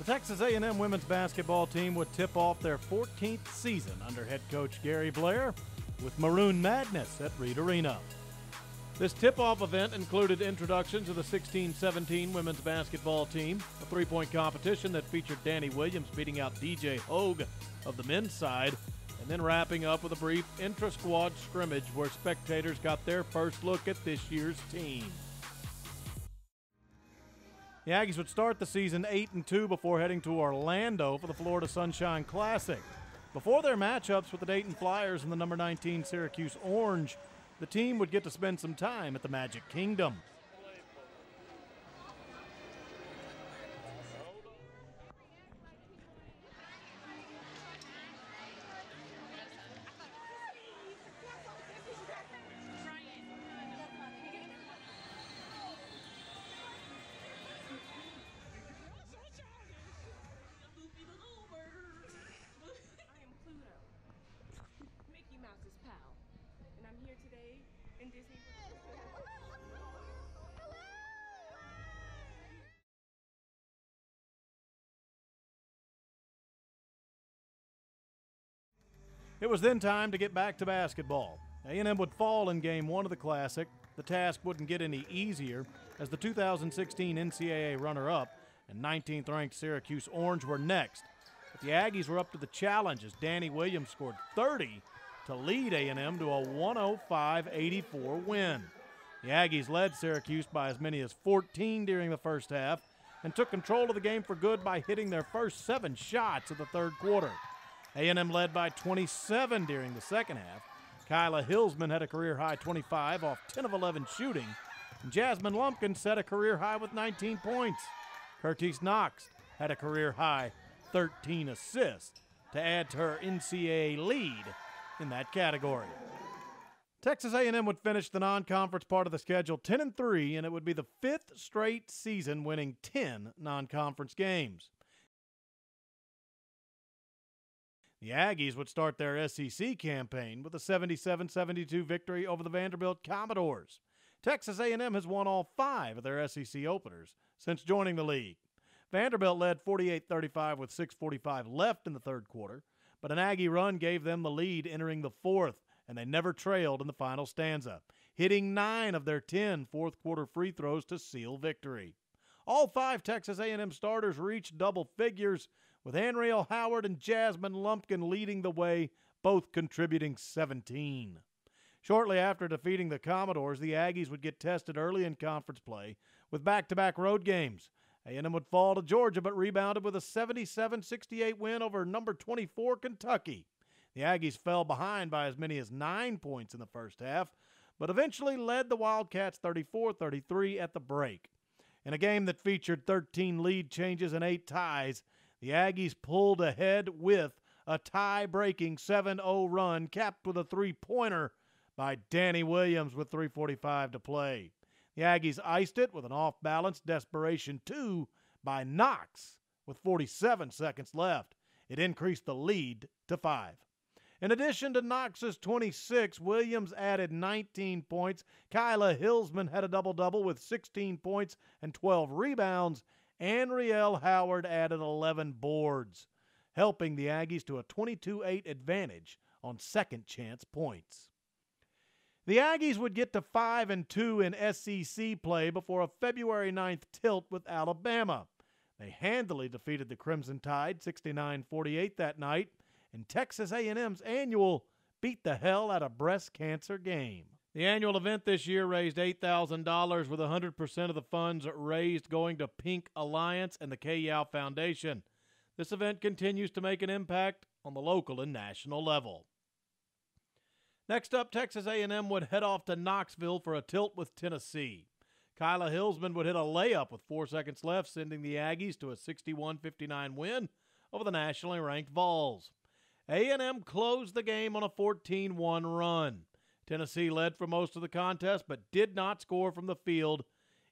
The Texas A&M women's basketball team would tip off their 14th season under head coach Gary Blair with Maroon Madness at Reed Arena. This tip-off event included introductions of the 16-17 women's basketball team, a three-point competition that featured Danny Williams beating out DJ Hogue of the men's side, and then wrapping up with a brief intra-squad scrimmage where spectators got their first look at this year's team. The Aggies would start the season 8-2 before heading to Orlando for the Florida Sunshine Classic. Before their matchups with the Dayton Flyers and the number 19 Syracuse Orange, the team would get to spend some time at the Magic Kingdom. It was then time to get back to basketball. A&M would fall in Game 1 of the Classic. The task wouldn't get any easier as the 2016 NCAA runner-up and 19th-ranked Syracuse Orange were next. But the Aggies were up to the challenge as Danny Williams scored 30 to lead A&M to a 105-84 win. The Aggies led Syracuse by as many as 14 during the first half and took control of the game for good by hitting their first 7 shots of the third quarter. A&M led by 27 during the second half. Kyla Hillsman had a career-high 25 off 10 of 11 shooting, and Jasmine Lumpkin set a career-high with 19 points. Curtis Knox had a career-high 13 assists to add to her NCAA lead in that category. Texas A&M would finish the non-conference part of the schedule 10-3, and it would be the 5th straight season winning 10 non-conference games. The Aggies would start their SEC campaign with a 77-72 victory over the Vanderbilt Commodores. Texas A&M has won all 5 of their SEC openers since joining the league. Vanderbilt led 48-35 with 6:45 left in the third quarter, but an Aggie run gave them the lead entering the fourth, and they never trailed in the final stanza, hitting 9 of their 10 fourth-quarter free throws to seal victory. All 5 Texas A&M starters reached double figures, with Anriel Howard and Jasmine Lumpkin leading the way, both contributing 17. Shortly after defeating the Commodores, the Aggies would get tested early in conference play with back-to-back road games. A&M would fall to Georgia but rebounded with a 77-68 win over number 24 Kentucky. The Aggies fell behind by as many as 9 points in the first half, but eventually led the Wildcats 34-33 at the break. In a game that featured 13 lead changes and 8 ties, the Aggies pulled ahead with a tie-breaking 7-0 run capped with a three-pointer by Danny Williams with 3:45 to play. The Aggies iced it with an off-balance desperation 2 by Knox with 47 seconds left. It increased the lead to 5. In addition to Knox's 26, Williams added 19 points. Kyla Hillsman had a double-double with 16 points and 12 rebounds. Anriel Howard added 11 boards, helping the Aggies to a 22-8 advantage on second-chance points. The Aggies would get to 5-2 in SEC play before a February 9th tilt with Alabama. They handily defeated the Crimson Tide 69-48 that night, and Texas A&M's annual beat the hell out of breast cancer game. The annual event this year raised $8,000 with 100% of the funds raised going to Pink Alliance and the K-Yow Foundation. This event continues to make an impact on the local and national level. Next up, Texas A&M would head off to Knoxville for a tilt with Tennessee. Kyla Hillsman would hit a layup with 4 seconds left, sending the Aggies to a 61-59 win over the nationally ranked Vols. A&M closed the game on a 14-1 run. Tennessee led for most of the contest but did not score from the field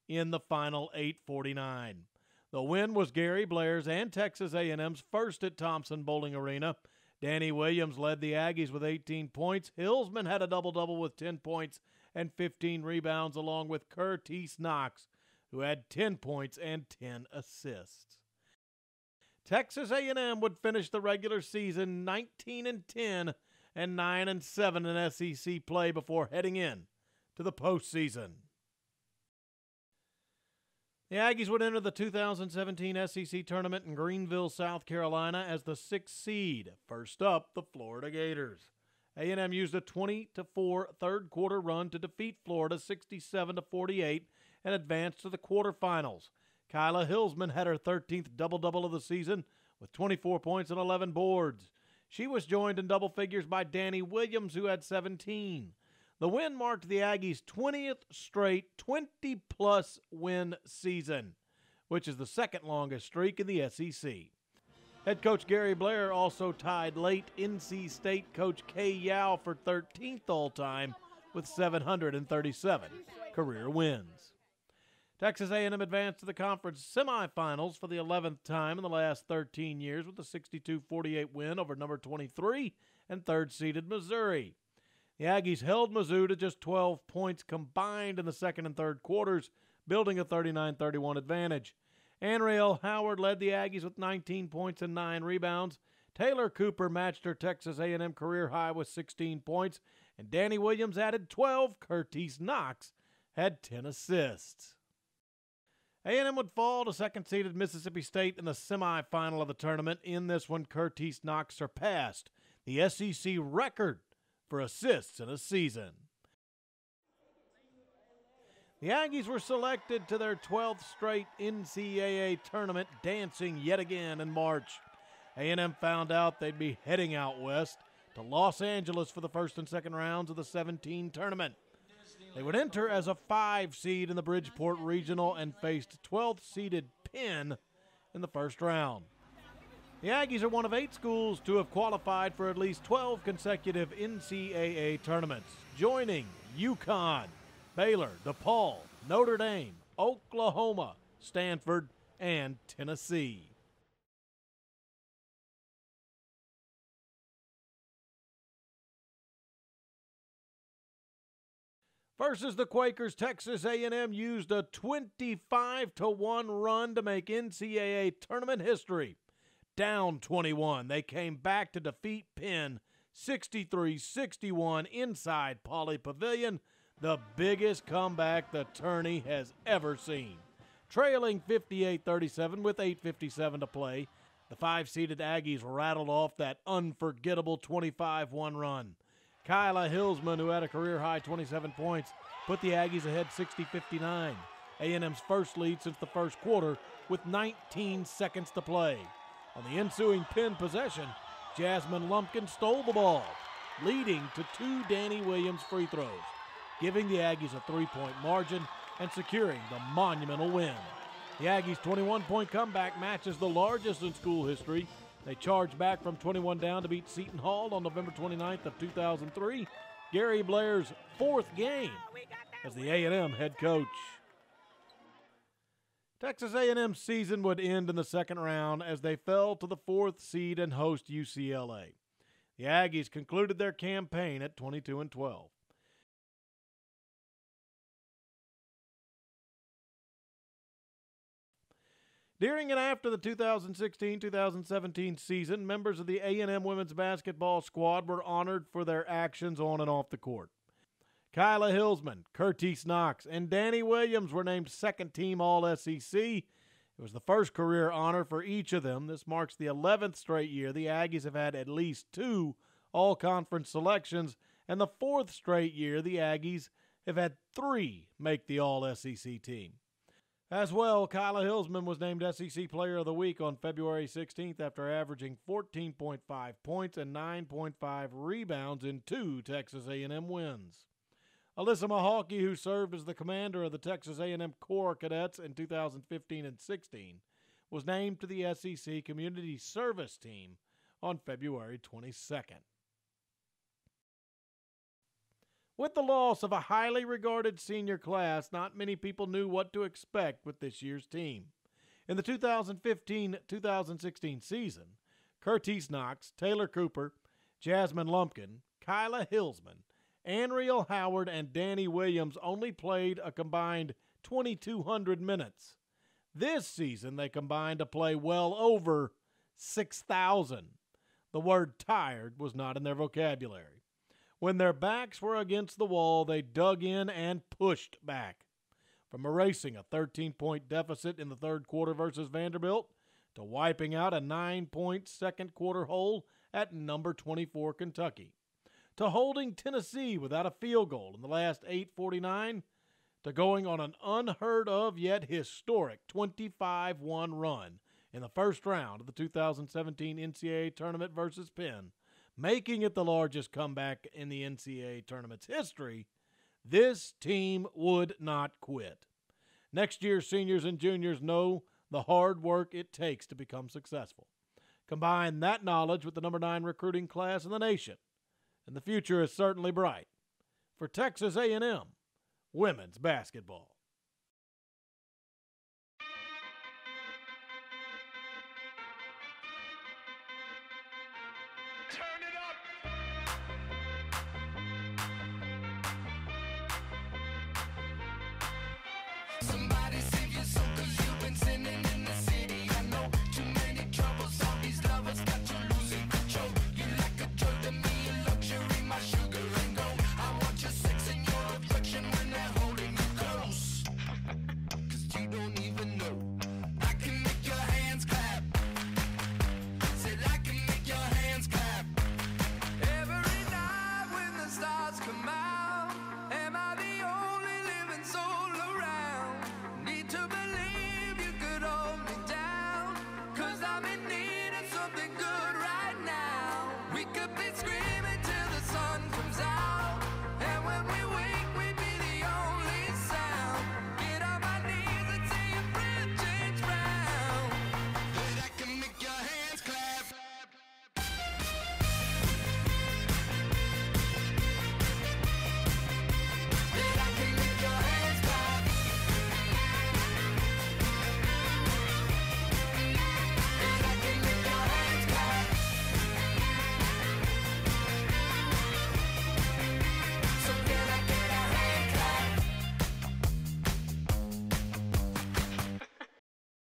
in the final 8:49. The win was Gary Blair's and Texas A&M's first at Thompson Bowling Arena. Danny Williams led the Aggies with 18 points. Hillsman had a double-double with 10 points and 15 rebounds, along with Curtis Knox, who had 10 points and 10 assists. Texas A&M would finish the regular season 19-10 and 9-7 in SEC play before heading in to the postseason. The Aggies would enter the 2017 SEC tournament in Greenville, South Carolina as the 6th seed. First up, the Florida Gators. A&M used a 20-4 third-quarter run to defeat Florida 67-48 and advance to the quarterfinals. Kyla Hillsman had her 13th double-double of the season with 24 points and 11 boards. She was joined in double figures by Danny Williams, who had 17. The win marked the Aggies' 20th straight 20-plus win season, which is the second longest streak in the SEC. Head coach Gary Blair also tied late NC State coach Kay Yao for 13th all-time with 737 career wins. Texas A&M advanced to the conference semifinals for the 11th time in the last 13 years with a 62-48 win over number 23 and third-seeded Missouri. The Aggies held Mizzou to just 12 points combined in the second and third quarters, building a 39-31 advantage. Anriel Howard led the Aggies with 19 points and 9 rebounds. Taylor Cooper matched her Texas A&M career high with 16 points, and Danny Williams added 12. Curtis Knox had 10 assists. A&M would fall to second-seeded Mississippi State in the semifinal of the tournament. In this one, Curtis Knox surpassed the SEC record for assists in a season. The Aggies were selected to their 12th straight NCAA tournament, dancing yet again in March. A&M found out they'd be heading out west to Los Angeles for the first and second rounds of the 17 tournament. They would enter as a 5 seed in the Bridgeport Regional and faced 12th-seeded Penn in the first round. The Aggies are one of 8 schools to have qualified for at least 12 consecutive NCAA tournaments, joining UConn, Baylor, DePaul, Notre Dame, Oklahoma, Stanford, and Tennessee. Versus the Quakers, Texas A&M used a 25-1 run to make NCAA tournament history. Down 21, they came back to defeat Penn 63-61 inside Pauley Pavilion, the biggest comeback the tourney has ever seen. Trailing 58-37 with 8:57 to play, the 5-seeded Aggies rattled off that unforgettable 25-1 run. Kyla Hillsman, who had a career-high 27 points, put the Aggies ahead 60-59. A&M's first lead since the first quarter with 19 seconds to play. On the ensuing Penn possession, Jasmine Lumpkin stole the ball, leading to 2 Danny Williams free throws, giving the Aggies a 3-point margin and securing the monumental win. The Aggies' 21-point comeback matches the largest in school history. They charged back from 21 down to beat Seton Hall on November 29th of 2003, Gary Blair's 4th game as the A&M head coach. Texas A&M's season would end in the second round as they fell to the 4th seed and host UCLA. The Aggies concluded their campaign at 22-12. During and after the 2016-2017 season, members of the A&M women's basketball squad were honored for their actions on and off the court. Kyla Hillsman, Curtis Knox, and Danny Williams were named second-team All-SEC. It was the first career honor for each of them. This marks the 11th straight year the Aggies have had at least 2 all-conference selections, and the 4th straight year the Aggies have had 3 make the All-SEC team. As well, Kyla Hillsman was named SEC Player of the Week on February 16th after averaging 14.5 points and 9.5 rebounds in 2 Texas A&M wins. Alyssa Mahawkey, who served as the commander of the Texas A&M Corps Cadets in 2015 and 16, was named to the SEC Community Service Team on February 22nd. With the loss of a highly regarded senior class, not many people knew what to expect with this year's team. In the 2015-2016 season, Curtis Knox, Taylor Cooper, Jasmine Lumpkin, Kyla Hillsman, Anriel Howard, and Danny Williams only played a combined 2,200 minutes. This season, they combined to play well over 6,000. The word tired was not in their vocabulary. When their backs were against the wall, they dug in and pushed back. From erasing a 13-point deficit in the third quarter versus Vanderbilt to wiping out a 9-point second quarter hole at number 24 Kentucky, to holding Tennessee without a field goal in the last 8:49, to going on an unheard of yet historic 25-1 run in the first round of the 2017 NCAA tournament versus Penn, making it the largest comeback in the NCAA tournament's history, this team would not quit. Next year's seniors and juniors know the hard work it takes to become successful. Combine that knowledge with the number 9 recruiting class in the nation, and the future is certainly bright for Texas A&M women's basketball. Somebody save your soul, 'cause you've been sinning in the city. I know too many troubles, all these lovers got you losing control. You like a drug to me, a luxury, my sugar and gold. I want your sex and your affection when they're holding you close. 'Cause you don't even know. I can make your hands clap. Said I can make your hands clap. Every night when the stars come out, am I the only living soul around? Need to believe you could hold me down, 'cause I'm in need of something good right now. We could be screaming